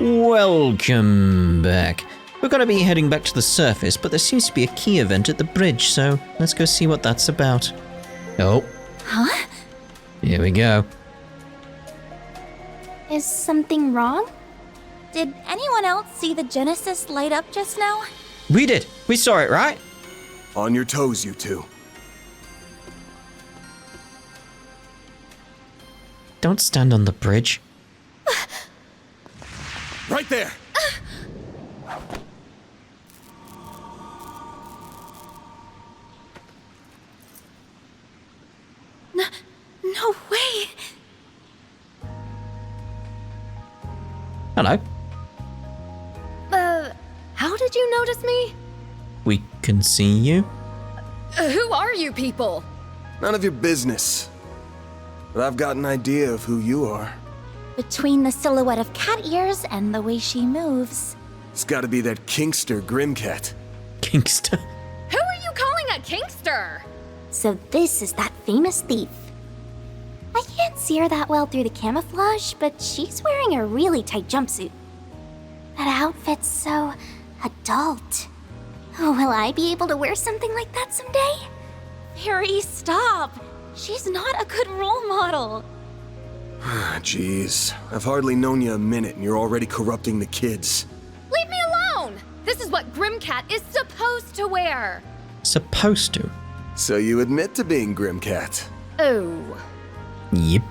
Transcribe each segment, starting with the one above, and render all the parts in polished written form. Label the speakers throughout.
Speaker 1: Welcome back. We're going to be heading back to the surface, but there seems to be a key event at the bridge, so let's go see what that's about. Oh.
Speaker 2: Huh?
Speaker 1: Here we go.
Speaker 2: Is something wrong? Did anyone else see the Genesis light up just now?
Speaker 1: We did. We saw it, right?
Speaker 3: On your toes, you two.
Speaker 1: Don't stand on the bridge.
Speaker 3: Right there!
Speaker 2: No way!
Speaker 1: Hello.
Speaker 4: How did you notice me?
Speaker 1: We can see you.
Speaker 4: Who are you people?
Speaker 3: None of your business. But I've got an idea of who you are.
Speaker 2: Between the silhouette of cat ears and the way she moves.
Speaker 3: It's gotta be that Kingster Grimcat.
Speaker 1: Kingster.
Speaker 4: Who are you calling a Kingster?
Speaker 2: So this is that famous thief. I can't see her that well through the camouflage, but she's wearing a really tight jumpsuit. That outfit's so adult. Oh, will I be able to wear something like that someday? Harry, stop. She's not a good role model.
Speaker 3: Jeez, I've hardly known you a minute and you're already corrupting the kids.
Speaker 4: Leave me alone! This is what Grimcat is supposed to wear.
Speaker 1: Supposed to.
Speaker 3: So you admit to being Grimcat?
Speaker 4: Oh.
Speaker 1: Yep.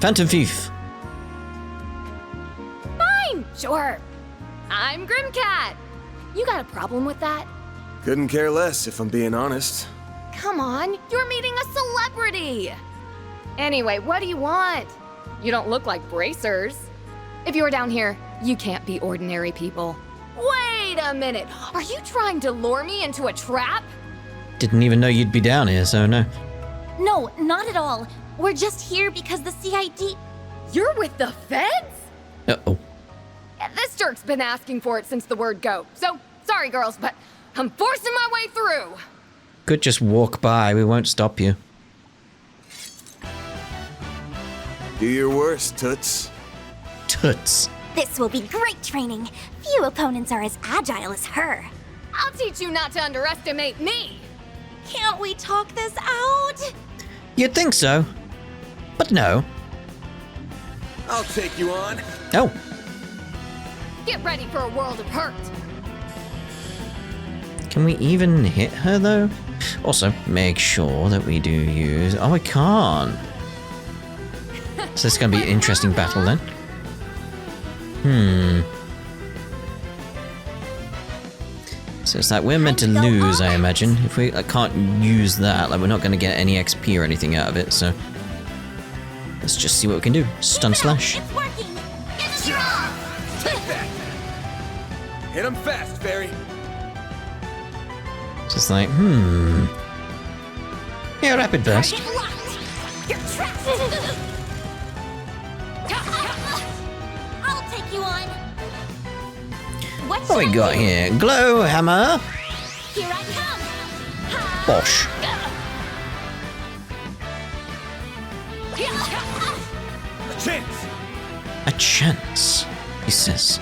Speaker 1: Phantom Thief.
Speaker 4: Fine, sure. I'm Grimcat. You got a problem with that?
Speaker 3: Couldn't care less, if I'm being honest.
Speaker 4: Come on, you're meeting a celebrity. Anyway, what do you want? You don't look like bracers. If you're down here, you can't be ordinary people. Wait a minute, are you trying to lure me into a trap?
Speaker 1: Didn't even know you'd be down here, so no.
Speaker 2: No, not at all. We're just here because the CID...
Speaker 4: You're with the feds?
Speaker 1: Uh-oh.
Speaker 4: This jerk's been asking for it since the word go. So, sorry girls, but I'm forcing my way through.
Speaker 1: Could just walk by, we won't stop you.
Speaker 3: Do your worst, Toots.
Speaker 1: Toots.
Speaker 2: This will be great training. Few opponents are as agile as her.
Speaker 4: I'll teach you not to underestimate me.
Speaker 2: Can't we talk this out?
Speaker 1: You'd think so. But no.
Speaker 3: I'll take you on.
Speaker 1: Oh.
Speaker 4: Get ready for a world of hurt.
Speaker 1: Can we even hit her, though? Also, make sure that we do use... Oh, I can't. So it's going to be an interesting battle, then. So it's like we're meant to lose, I imagine. If we can't use that, like we're not going to get any XP or anything out of it, so... Let's just see what we can do. Stun slash.
Speaker 2: It's working!
Speaker 3: Take that! Hit him fast, Fairy.
Speaker 1: Just like, Yeah, rapid burst.
Speaker 2: Target locked! You're trapped! I'll take you on!
Speaker 1: What we got here? Glow hammer.
Speaker 2: Here I come! Ha!
Speaker 1: Bosh.
Speaker 3: A chance!
Speaker 1: A chance, he says.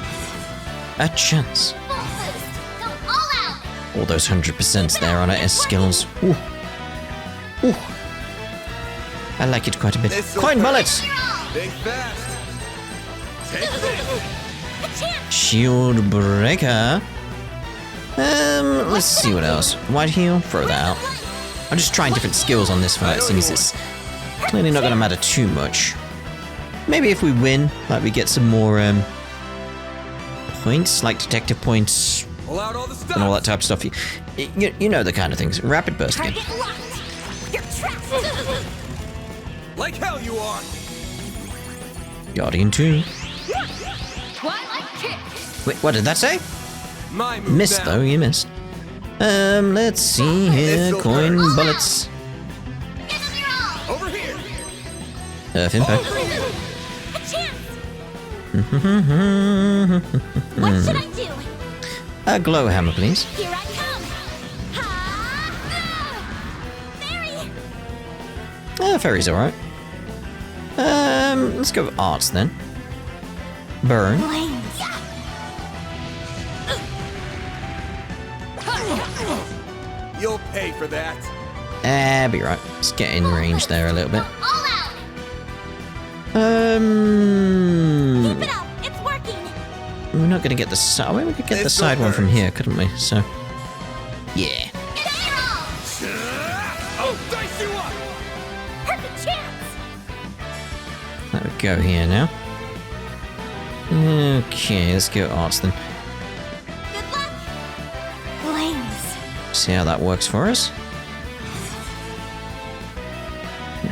Speaker 1: A chance.
Speaker 2: Full boost! Go all out!
Speaker 1: All those 100% there on NIS skills. Ooh. Ooh. I like it quite a bit.
Speaker 3: This'll
Speaker 1: Coin
Speaker 3: hurt.
Speaker 1: bullets!
Speaker 3: Think fast! Take this!
Speaker 1: Shield breaker. Let's see what else. White heal, throw that out. I'm just trying different skills on this fight, since it's clearly not gonna matter too much. Maybe if we win, like we get some more points, like detective points
Speaker 3: Pull out all the stuff!
Speaker 1: and all that type of stuff. You know the kind of things. Rapid burst again.
Speaker 2: Target locked! You're trapped!
Speaker 3: Like hell you are!
Speaker 1: Guardian 2.
Speaker 4: Twilight kick.
Speaker 1: Wait, what did that say?
Speaker 3: My move
Speaker 1: Missed
Speaker 3: now.
Speaker 1: though, you missed. Let's see here.
Speaker 3: This'll
Speaker 1: Coin
Speaker 3: hurt.
Speaker 1: bullets.
Speaker 2: Give them your all!
Speaker 3: Over here!
Speaker 1: Earth impact.
Speaker 2: A chance! What should I do?
Speaker 1: A glow hammer, please.
Speaker 2: Here I come! Ha! Fairy!
Speaker 1: Fairy's alright. Let's go with arts then. Burn.
Speaker 2: Flames.
Speaker 3: You'll pay for that.
Speaker 1: Be right. Let's get in range there a little bit.
Speaker 2: All out. Keep it up. It's working.
Speaker 1: We're not gonna get the side. Well, we could get the side one from here, couldn't we? So, yeah.
Speaker 3: I'll dice you up.
Speaker 2: Perfect chance.
Speaker 1: There we go here now. Okay, let's go arts then.
Speaker 2: Good luck. Flames.
Speaker 1: See how that works for us.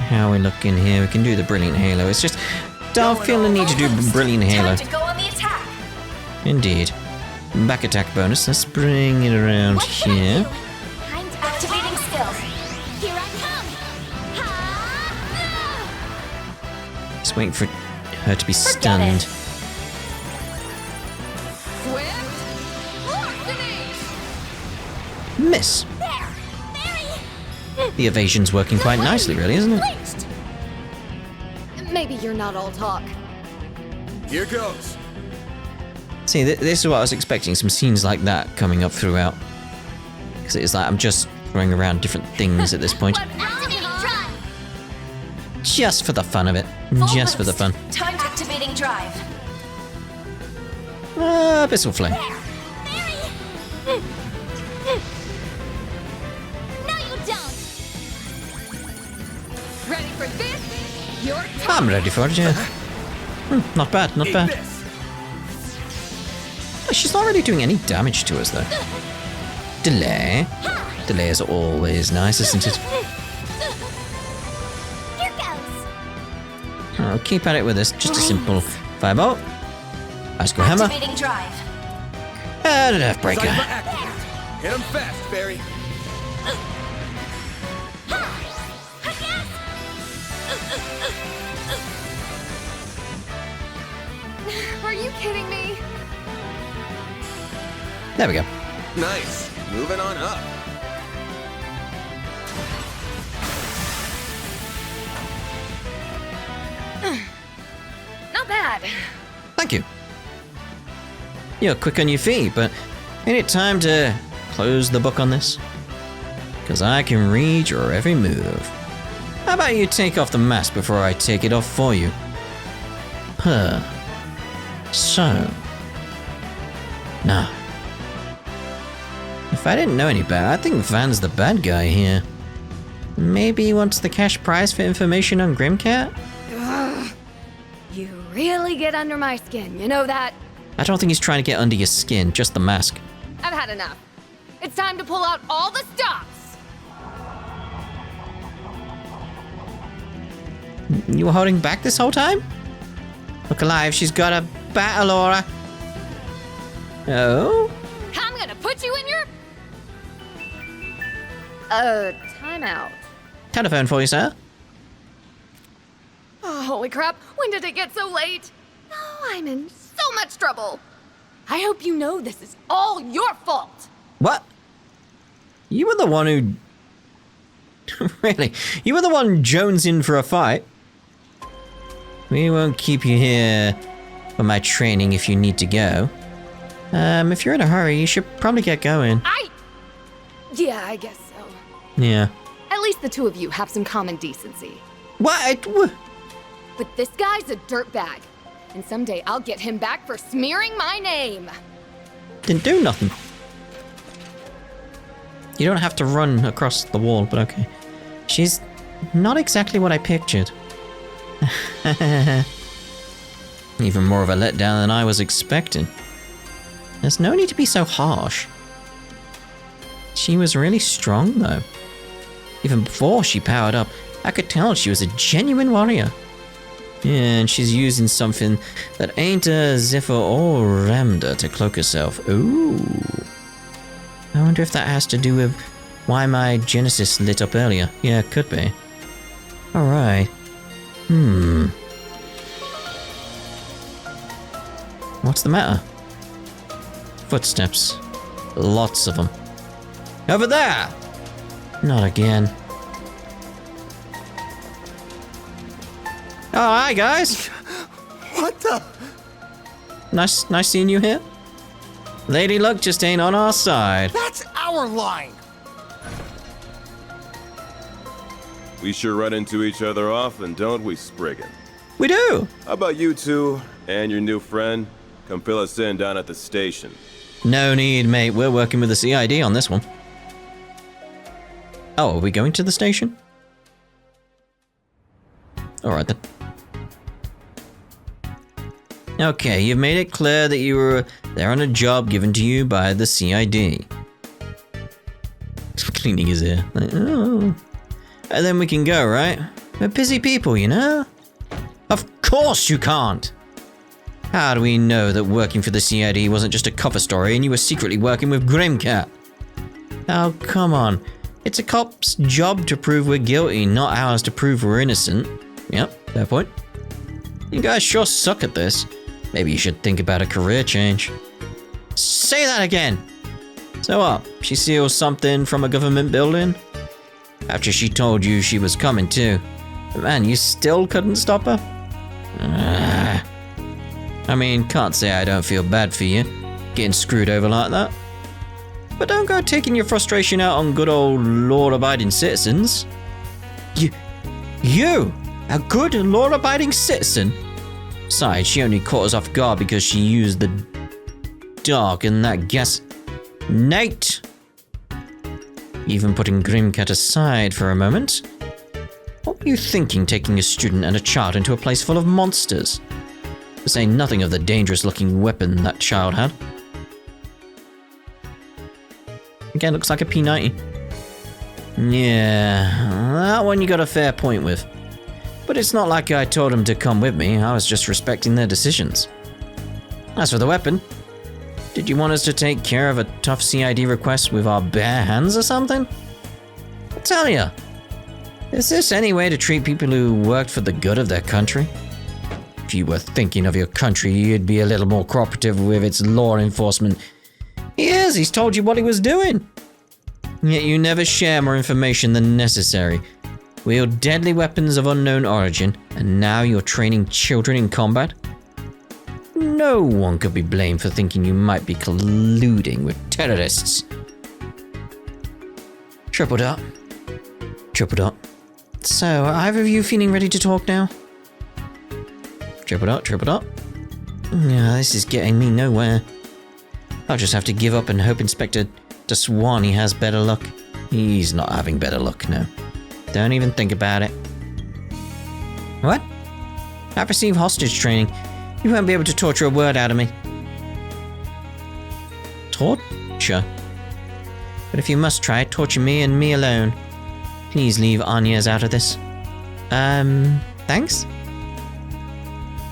Speaker 1: How are we looking here? We can do the Brilliant Halo. It's just, don't feel the need to do Brilliant Halo.
Speaker 2: Time to go on the attack.
Speaker 1: Indeed. Back attack bonus. Let's bring it around
Speaker 2: What can I
Speaker 1: here.
Speaker 2: do? Time to activating skills. Here I come. Ha!
Speaker 1: Just waiting for her to be
Speaker 2: Forget
Speaker 1: stunned.
Speaker 2: it.
Speaker 4: Swift Larceny!
Speaker 1: Miss.
Speaker 2: There. Mary.
Speaker 1: The evasion's working quite nicely, really, isn't it?
Speaker 2: Flinched.
Speaker 4: Maybe you're not all talk.
Speaker 3: Here goes.
Speaker 1: See, this is what I was expecting. Some scenes like that coming up throughout. Because it's like I'm just throwing around different things at this point.
Speaker 2: Activating drive.
Speaker 1: Just for the fun of it. Just for the fun.
Speaker 2: Time activating drive.
Speaker 1: Abyssal Flame.
Speaker 2: There. Mary. No, you don't.
Speaker 4: Ready for this? Your
Speaker 1: I'm ready for it, yeah. Not bad, not
Speaker 3: Eat
Speaker 1: bad.
Speaker 3: this.
Speaker 1: She's not really doing any damage to us, though. Delay. Delay is always nice, isn't it?
Speaker 2: Here goes.
Speaker 1: I'll keep at it with this. Just a simple fireball. Ice Go Hammer.
Speaker 2: Activating drive.
Speaker 1: And an
Speaker 3: Time
Speaker 1: Earthbreaker.
Speaker 3: for activate. Hit him fast, Barry.
Speaker 4: Are you kidding me?
Speaker 1: There we go.
Speaker 3: Nice. Moving on up.
Speaker 4: Not bad.
Speaker 1: Thank you. You're quick on your feet, but ain't it time to close the book on this? Because I can read your every move. How about you take off the mask before I take it off for you? Huh. So. Nah. If I didn't know any better, I think Van's the bad guy here. Maybe he wants the cash prize for information on Grimcat?
Speaker 4: Ugh. You really get under my skin, you know that?
Speaker 1: I don't think he's trying to get under your skin, just the mask.
Speaker 4: I've had enough. It's time to pull out all the stops.
Speaker 1: You were holding back this whole time? Look alive, she's got a battle aura. Oh?
Speaker 4: I'm gonna put you in your... timeout.
Speaker 1: Telephone for you, sir.
Speaker 4: Oh, holy crap, when did it get so late? Oh, I'm in so much trouble. I hope you know this is all your fault.
Speaker 1: What? You were the one who... Really? You were the one jonesing for a fight? We won't keep you here for my training if you need to go. If you're in a hurry, you should probably get going.
Speaker 4: Yeah, I guess so.
Speaker 1: Yeah.
Speaker 4: At least the two of you have some common decency.
Speaker 1: What?
Speaker 4: But this guy's a dirtbag. And someday I'll get him back for smearing my name.
Speaker 1: Didn't do nothing. You don't have to run across the wall, but okay. She's not exactly what I pictured. Even more of a letdown than I was expecting. There's no need to be so harsh. She was really strong, though. Even before she powered up, I could tell she was a genuine warrior. Yeah, and she's using something that ain't a Zephyr or Ramda to cloak herself. Ooh. I wonder if that has to do with why my Genesis lit up earlier. Yeah, it could be. Alright. What's the matter? Footsteps. Lots of them. Over there! Not again. Oh, hi, guys!
Speaker 3: What the?
Speaker 1: Nice seeing you here. Lady Luck just ain't on our side.
Speaker 5: That's our line!
Speaker 6: We sure run into each other often, don't we, Spriggan?
Speaker 1: We do.
Speaker 6: How about you two and your new friend come fill us in down at the station?
Speaker 1: No need, mate. We're working with the CID on this one. Oh, are we going to the station? Alright then. Okay, you've made it clear that you were there on a job given to you by the CID. Cleaning his ear. Like, oh. And then we can go, right? We're busy people, you know? Of course you can't! How do we know that working for the CID wasn't just a cover story and you were secretly working with Grimcat? Oh, come on. It's a cop's job to prove we're guilty, not ours to prove we're innocent. Yep, fair point. You guys sure suck at this. Maybe you should think about a career change. Say that again! So what? She steals something from a government building? After she told you she was coming too. But man, you still couldn't stop her? I mean, can't say I don't feel bad for you, getting screwed over like that. But don't go taking your frustration out on good old law-abiding citizens. You! A good law-abiding citizen? Besides, she only caught us off guard because she used the dark and that gas. Nate! Even putting Grimcat aside for a moment, what were you thinking taking a student and a child into a place full of monsters? To say nothing of the dangerous-looking weapon that child had. Again, looks like a P90. Yeah, that one you got a fair point with. But it's not like I told them to come with me, I was just respecting their decisions. As for the weapon, did you want us to take care of a tough CID request with our bare hands or something? I tell ya, is this any way to treat people who worked for the good of their country? If you were thinking of your country, you'd be a little more cooperative with its law enforcement. He's told you what he was doing. Yet you never share more information than necessary. Wield deadly weapons of unknown origin, and now you're training children in combat? No one could be blamed for thinking you might be colluding with terrorists. Triple dot. Triple dot. So, are either of you feeling ready to talk now? Triple dot, triple dot. Yeah, this is getting me nowhere. I'll just have to give up and hope Inspector Daswani has better luck. He's not having better luck, no. Don't even think about it. What? I've received hostage training. You won't be able to torture a word out of me. Torture? But if you must try, torture me and me alone. Please leave Anya's out of this. Thanks?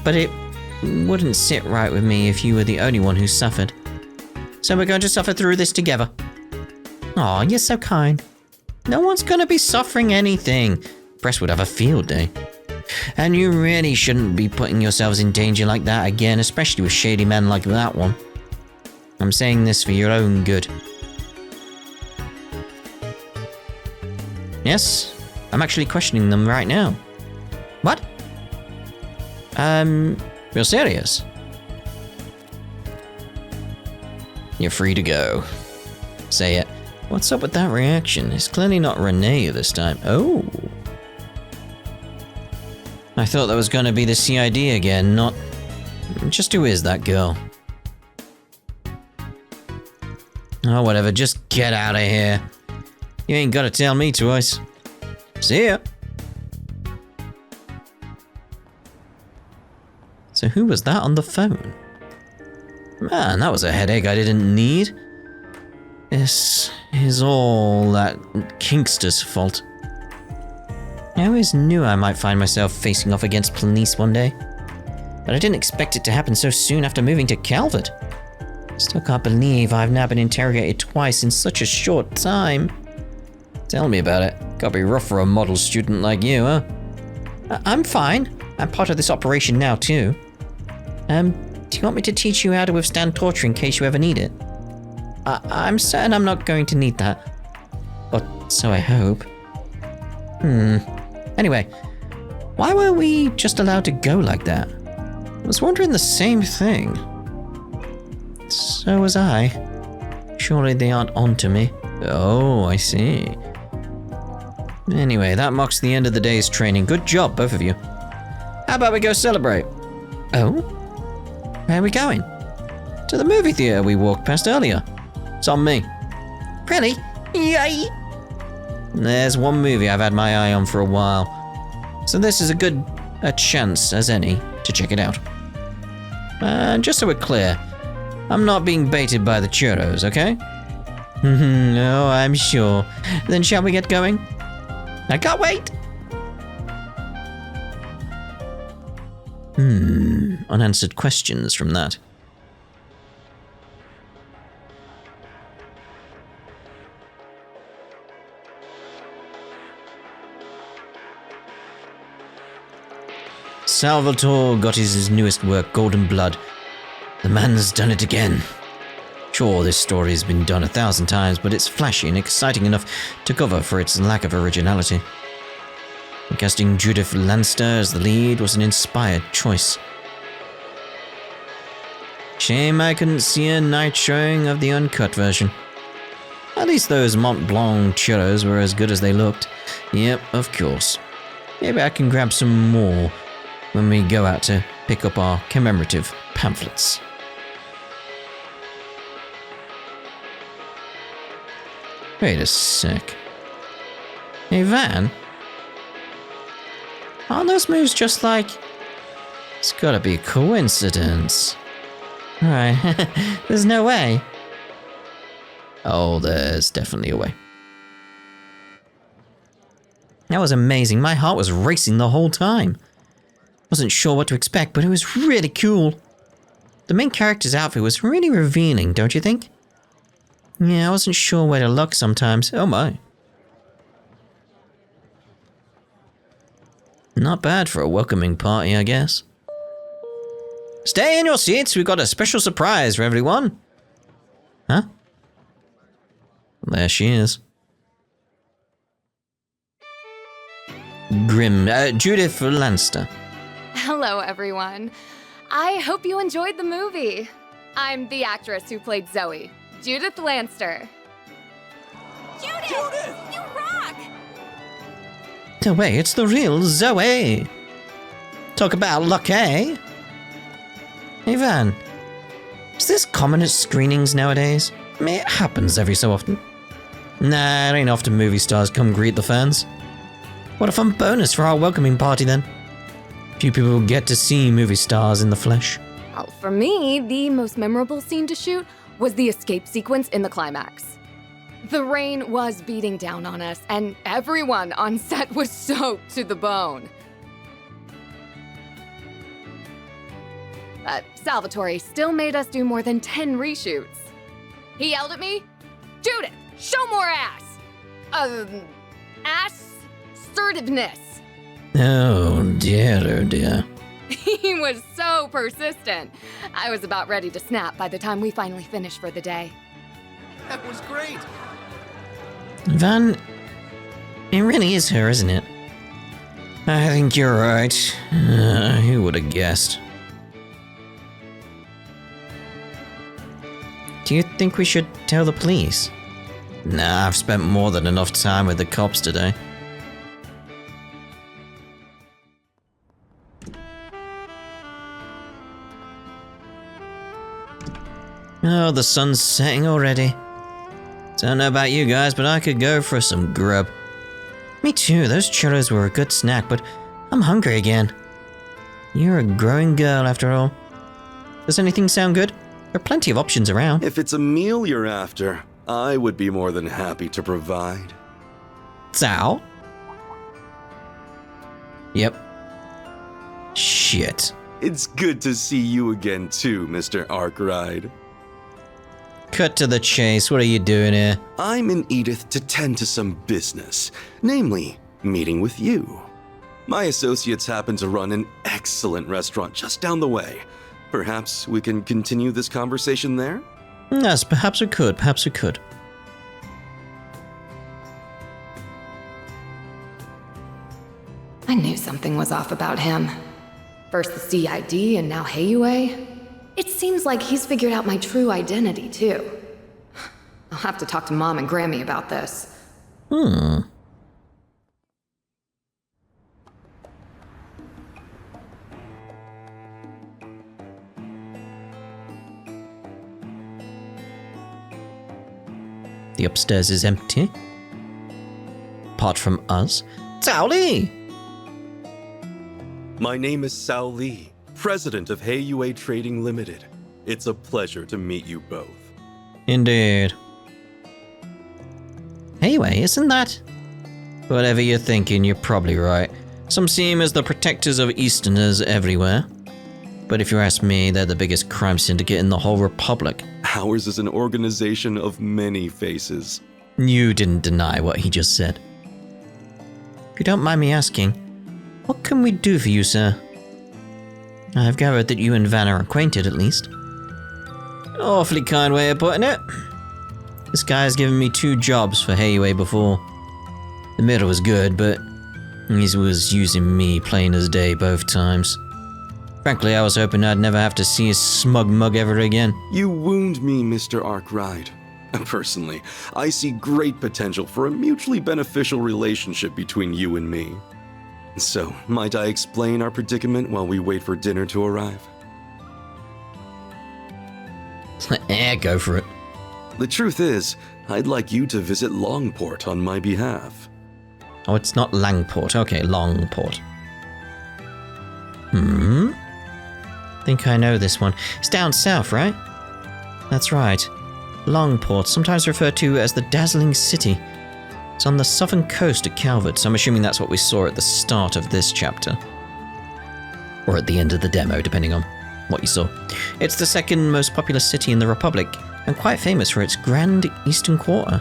Speaker 1: But it wouldn't sit right with me if you were the only one who suffered. So we're going to suffer through this together. Aw, you're so kind. No one's gonna be suffering anything. Press would have a field day. And you really shouldn't be putting yourselves in danger like that again, especially with shady men like that one. I'm saying this for your own good. Yes, I'm actually questioning them right now. What? You're serious? You're free to go. Say it. What's up with that reaction? It's clearly not Renee this time. Oh. I thought that was gonna be the CID again, not... Just who is that girl? Oh, whatever, just get out of here. You ain't gotta tell me twice. See ya. So who was that on the phone? Man, that was a headache I didn't need. This is all that Kinkster's fault. I always knew I might find myself facing off against police one day, but I didn't expect it to happen so soon after moving to Calvert. Still can't believe I've now been interrogated twice in such a short time. Tell me about it. Gotta be rough for a model student like you, huh? I'm fine. I'm part of this operation now, too. Do you want me to teach you how to withstand torture in case you ever need it? I'm certain I'm not going to need that. But so I hope. Anyway, why were we just allowed to go like that? I was wondering the same thing. So was I. Surely they aren't onto me. Oh, I see. Anyway, that marks the end of the day's training. Good job, both of you. How about we go celebrate? Oh? Where are we going? To the movie theater we walked past earlier. It's on me. Really? Yay! There's one movie I've had my eye on for a while, so this is a chance as any to check it out. Just so we're clear, I'm not being baited by the churros, okay? No, I'm sure. Then shall we get going? I can't wait! Unanswered questions from that. Salvatore got his newest work, Golden Blood. The man's done it again. Sure, this story has been done 1,000 times, but it's flashy and exciting enough to cover for its lack of originality. Casting Judith Lanster as the lead was an inspired choice. Shame I couldn't see a night showing of the uncut version. At least those Mont Blanc churros were as good as they looked. Yep, of course. Maybe I can grab some more when we go out to pick up our commemorative pamphlets. Wait a sec. Hey, Van? Aren't those moves just like... It's gotta be a coincidence. Alright, there's no way. Oh, there's definitely a way. That was amazing. My heart was racing the whole time. Wasn't sure what to expect, but it was really cool. The main character's outfit was really revealing, don't you think? Yeah, I wasn't sure where to look sometimes. Oh my. Not bad for a welcoming party, I guess. Stay in your seats, we've got a special surprise for everyone. Huh? There she is. Judith Lanster.
Speaker 4: Hello, everyone. I hope you enjoyed the movie. I'm the actress who played Zoe, Judith Lanster.
Speaker 2: Judith! You rock!
Speaker 1: No way, it's the real Zoe. Talk about luck, eh? Hey, Van. Is this common at screenings nowadays? I mean, it happens every so often. Nah, it ain't often movie stars come greet the fans. What a fun bonus for our welcoming party, then. Few people get to see movie stars in the flesh.
Speaker 4: Well, for me, the most memorable scene to shoot was the escape sequence in the climax. The rain was beating down on us, and everyone on set was soaked to the bone. But Salvatore still made us do more than 10 reshoots. He yelled at me, "Judith, show more ass! Assertiveness."
Speaker 1: Oh dear.
Speaker 4: He was so persistent. I was about ready to snap by the time we finally finished for the day.
Speaker 3: That was great.
Speaker 1: Van, it really is her, isn't it? I think you're right. Who would have guessed? Do you think we should tell the police? Nah, I've spent more than enough time with the cops today. Oh, the sun's setting already. Don't know about you guys, but I could go for some grub. Me too, those churros were a good snack, but I'm hungry again. You're a growing girl after all. Does anything sound good? There are plenty of options around.
Speaker 5: If it's a meal you're after, I would be more than happy to provide.
Speaker 1: Zao? Yep. Shit.
Speaker 5: It's good to see you again too, Mr. Arkwright.
Speaker 1: Cut to the chase, what are you doing here?
Speaker 5: I'm in Edith to tend to some business, namely, meeting with you. My associates happen to run an excellent restaurant just down the way. Perhaps we can continue this conversation there?
Speaker 1: Yes, perhaps we could.
Speaker 4: I knew something was off about him. First the CID and now Heiyue. It seems like he's figured out my true identity, too. I'll have to talk to Mom and Grammy about this.
Speaker 1: The upstairs is empty. Apart from us. Cao Li!
Speaker 5: My name is Cao Li, president of Heiyue Trading Limited. It's a pleasure to meet you both.
Speaker 1: Indeed. Anyway, isn't that? Whatever you're thinking, you're probably right. Some see him as the protectors of Easterners everywhere. But if you ask me, they're the biggest crime syndicate in the whole Republic.
Speaker 5: Ours is an organization of many faces.
Speaker 1: You didn't deny what he just said. If you don't mind me asking, what can we do for you, sir? I've gathered that you and Van are acquainted, at least. Awfully kind way of putting it. This guy's given me 2 jobs for Heiyue before. The middle was good, but he was using me plain as day both times. Frankly, I was hoping I'd never have to see his smug mug ever again.
Speaker 5: You wound me, Mr. Arkwright. Personally, I see great potential for a mutually beneficial relationship between you and me. So, might I explain our predicament while we wait for dinner to arrive?
Speaker 1: Go for it.
Speaker 5: The truth is, I'd like you to visit Longport on my behalf.
Speaker 1: Oh, it's not Langport. Okay, Longport. Think I know this one. It's down south, right? That's right. Longport, sometimes referred to as the Dazzling City. It's on the southern coast of Calvert, so I'm assuming that's what we saw at the start of this chapter. Or at the end of the demo, depending on what you saw. It's the second most populous city in the Republic, and quite famous for its grand eastern quarter.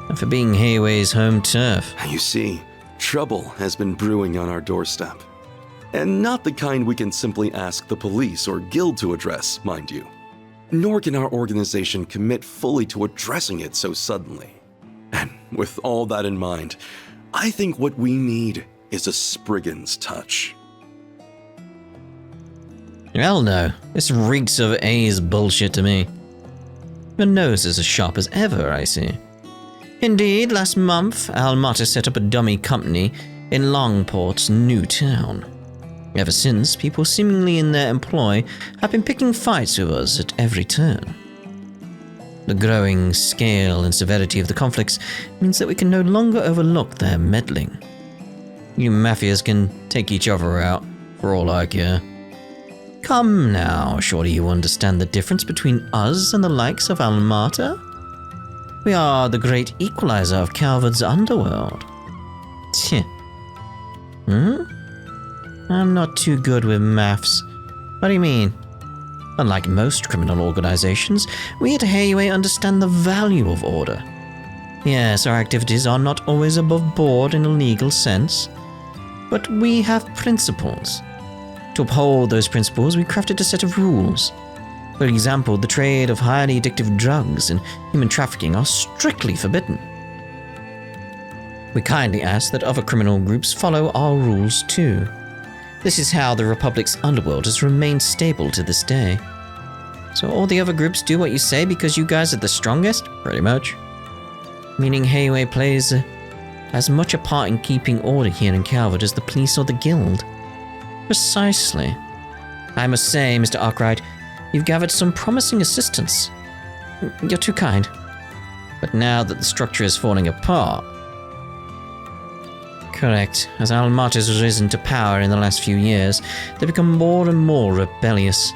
Speaker 1: And for being Heiyue's home turf.
Speaker 5: You see, trouble has been brewing on our doorstep. And not the kind we can simply ask the police or guild to address, mind you. Nor can our organization commit fully to addressing it so suddenly. And with all that in mind, I think what we need is a Spriggan's touch.
Speaker 1: Hell no, this reeks of A's bullshit to me. Your nose is as sharp as ever, I see. Indeed, last month, Almata set up a dummy company in Longport's new town. Ever since, people seemingly in their employ have been picking fights with us at every turn. The growing scale and severity of the conflicts means that we can no longer overlook their meddling. You mafias can take each other out, for all I care. Come now, surely you understand the difference between us and the likes of Almata? We are the great equalizer of Calvard's underworld. Tch. I'm not too good with maths. What do you mean? Unlike most criminal organizations, we at Heiyue understand the value of order. Yes, our activities are not always above board in a legal sense, but we have principles. To uphold those principles, we crafted a set of rules. For example, the trade of highly addictive drugs and human trafficking are strictly forbidden. We kindly ask that other criminal groups follow our rules too. This is how the Republic's underworld has remained stable to this day. So all the other groups do what you say because you guys are the strongest? Pretty much. Meaning Heiyue plays as much a part in keeping order here in Calvert as the police or the guild. Precisely. I must say, Mr. Arkwright, you've gathered some promising assistance. You're too kind. But now that the structure is falling apart... Correct. As Almata has risen to power in the last few years, they've become more and more rebellious.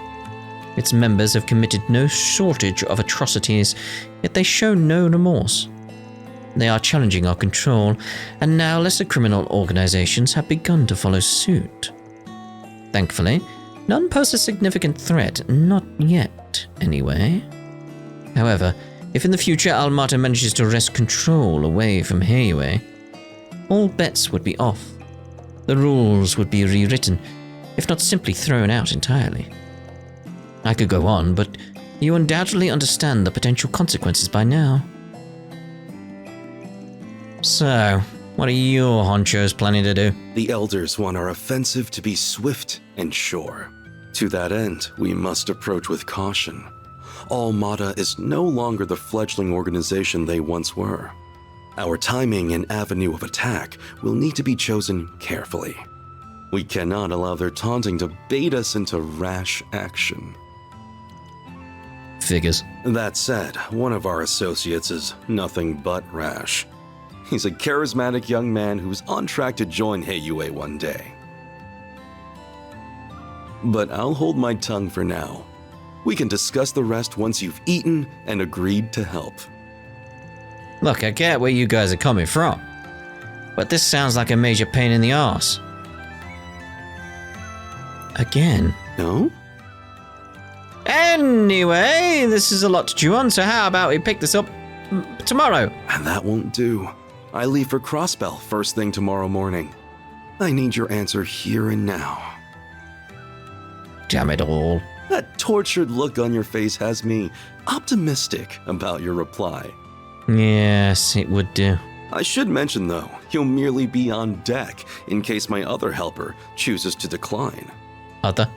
Speaker 1: Its members have committed no shortage of atrocities, yet they show no remorse. They are challenging our control, and now lesser criminal organizations have begun to follow suit. Thankfully, none pose a significant threat, not yet, anyway. However, if in the future Almata manages to wrest control away from Heiyue, all bets would be off. The rules would be rewritten, if not simply thrown out entirely. I could go on, but you undoubtedly understand the potential consequences by now. So, what are your honchos planning to do?
Speaker 5: The elders want our offensive to be swift and sure. To that end, we must approach with caution. Almada is no longer the fledgling organization they once were. Our timing and avenue of attack will need to be chosen carefully. We cannot allow their taunting to bait us into rash action.
Speaker 1: Figures.
Speaker 5: That said, one of our associates is nothing but rash. He's a charismatic young man who's on track to join Heiyue one day. But I'll hold my tongue for now. We can discuss the rest once you've eaten and agreed to help.
Speaker 1: Look, I get where you guys are coming from, but this sounds like a major pain in the arse. Again.
Speaker 5: No?
Speaker 1: Anyway, this is a lot to chew on, so how about we pick this up tomorrow?
Speaker 5: And that won't do. I leave for Crossbell first thing tomorrow morning. I need your answer here and now.
Speaker 1: Damn it all.
Speaker 5: That tortured look on your face has me optimistic about your reply.
Speaker 1: Yes, it would do.
Speaker 5: I should mention, though, he'll merely be on deck in case my other helper chooses to decline.
Speaker 1: Other?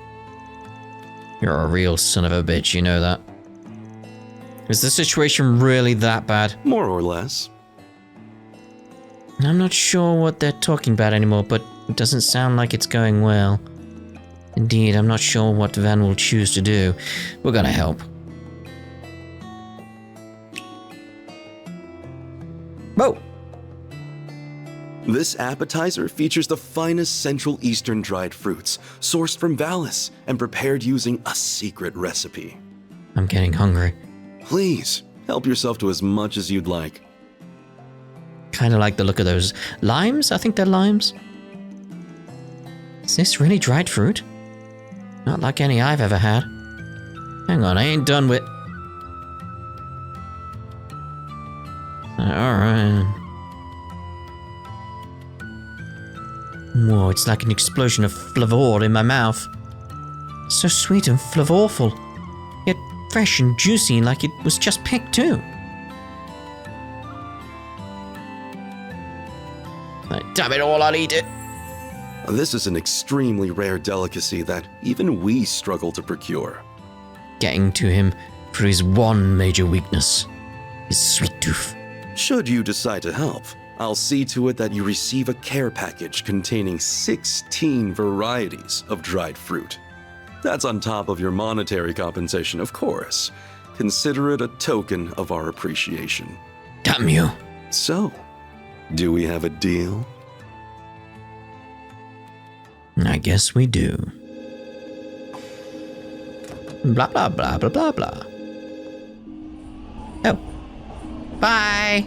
Speaker 1: You're a real son of a bitch, you know that. Is the situation really that bad?
Speaker 5: More or less.
Speaker 1: I'm not sure what they're talking about anymore, but it doesn't sound like it's going well. Indeed, I'm not sure what Van will choose to do. We're gonna help. Whoa!
Speaker 5: This appetizer features the finest Central Eastern dried fruits, sourced from Valis and prepared using a secret recipe.
Speaker 1: I'm getting hungry.
Speaker 5: Please, help yourself to as much as you'd like.
Speaker 1: Kinda like the look of those limes? I think they're limes. Is this really dried fruit? Not like any I've ever had. Hang on, I ain't done with... Alright. Whoa, it's like an explosion of flavor in my mouth. So sweet and flavorful. Yet fresh and juicy like it was just picked too. Damn it all, I'll eat it.
Speaker 5: This is an extremely rare delicacy that even we struggle to procure.
Speaker 1: Getting to him for his one major weakness, his sweet tooth.
Speaker 5: Should you decide to help, I'll see to it that you receive a care package containing 16 varieties of dried fruit. That's on top of your monetary compensation, of course. Consider it a token of our appreciation.
Speaker 1: Damn you.
Speaker 5: So, do we have a deal?
Speaker 1: I guess we do. Blah, blah, blah, blah, blah, blah. Oh. Bye.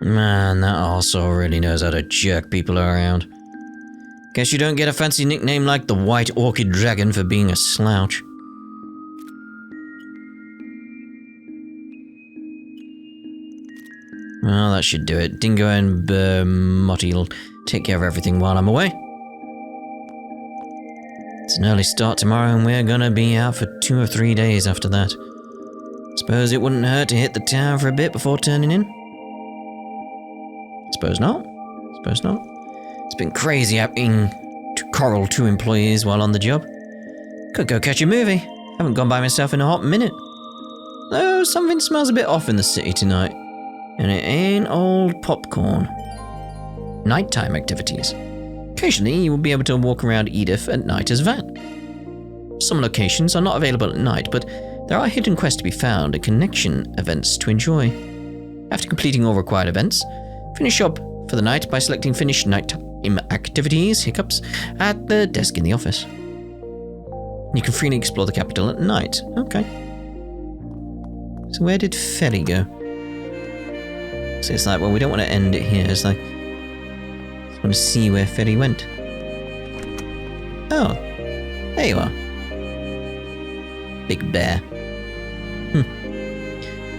Speaker 1: Man, that arsehole really knows how to jerk people around. Guess you don't get a fancy nickname like the White Orchid Dragon for being a slouch. Well, that should do it. Dingo and Bermotti will take care of everything while I'm away. It's an early start tomorrow and we're gonna be out for 2 or 3 days after that. Suppose it wouldn't hurt to hit the town for a bit before turning in? Suppose not. Suppose not. It's been crazy having to coral 2 employees while on the job. Could go catch a movie. Haven't gone by myself in a hot minute. Though something smells a bit off in the city tonight. And it ain't old popcorn. Nighttime activities. Occasionally you will be able to walk around Edith at night as Van. Some locations are not available at night, but there are hidden quests to be found and connection events to enjoy. After completing all required events, finish up for the night by selecting Finish Nighttime Activities, hiccups, at the desk in the office. You can freely explore the capital at night. Okay. So where did Ferry go? So it's like, well, we don't want to end it here. It's like, just want to see where Ferry went. Oh, there you are. Big bear.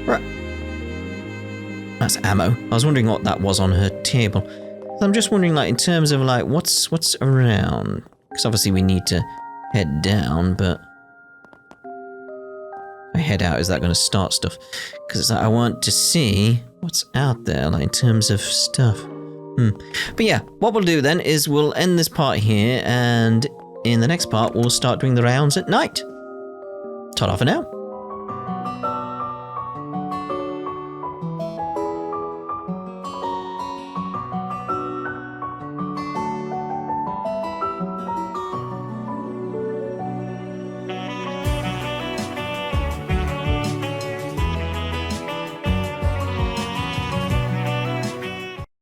Speaker 1: Right. That's ammo. I was wondering what that was on her table. I'm just wondering, like, in terms of, like, what's around? Because obviously we need to head down, but if I head out, is that going to start stuff? Because I want to see what's out there, like in terms of stuff. But yeah, what we'll do then is we'll end this part here, and in the next part, we'll start doing the rounds at night. Ta-da for now.